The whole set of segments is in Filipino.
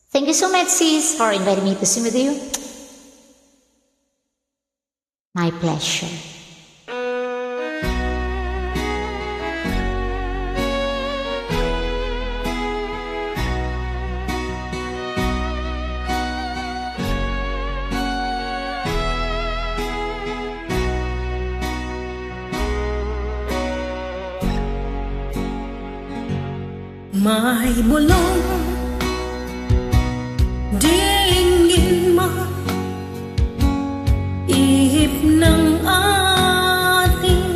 Thank you so much, sis, for inviting me to sing with you. My pleasure. May bulong dinggin mo, ihip ng ating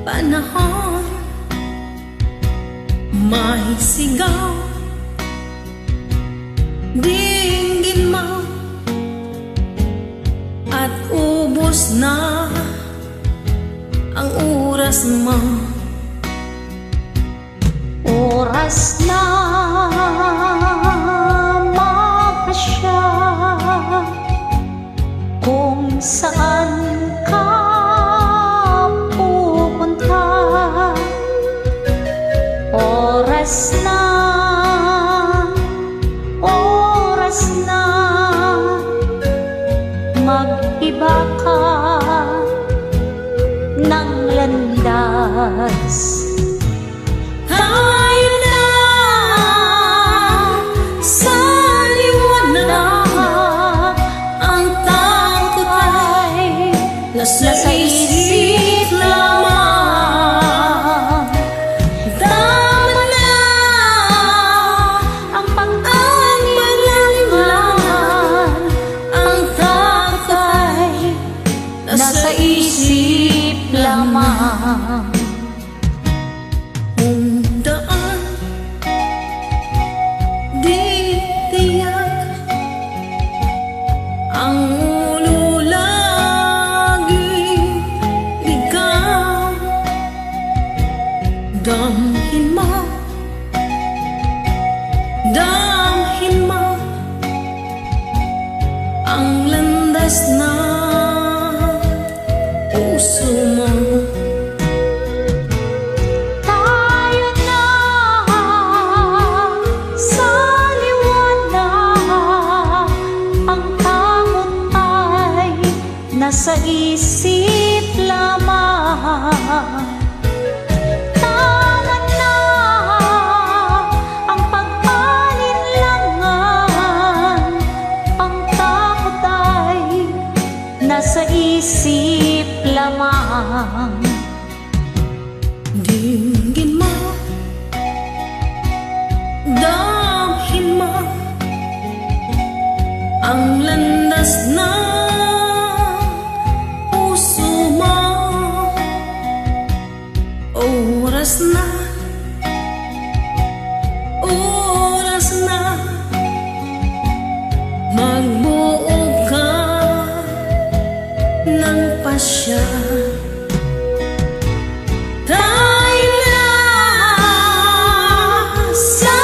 panahon. May sigaw dinggin mo, at ubos na ang oras mo. Oras na magpasya kung saan ka pupunta. Oras na mag-iba ka ng landas. Nasa isip lamang, dapat na ang pag-alinlangan. Ang takot ay nasa isip lamang. Kung daan di tiyak ang damhin mo ang landas na puso mo. Tayo na sa liwanag, ang takot ay nasa isip lamang. Nasa isip lamang. Dinggin mo, damhin mo ang landas na puso mo. Oras na magbuo ka ng pasya. Tayo na sa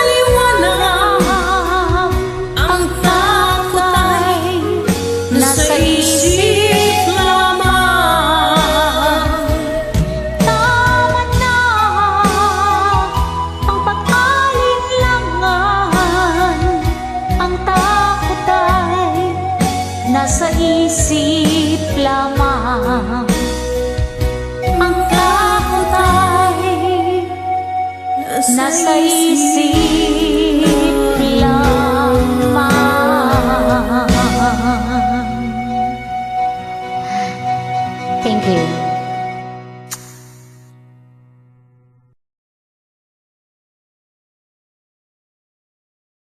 liwanag, ang takot ay nasa isip lamang. Tama na ang pag-alinlangan, ang takot ay nasa isip lamang. Ang takot ay nasa isip lamang. Thank you.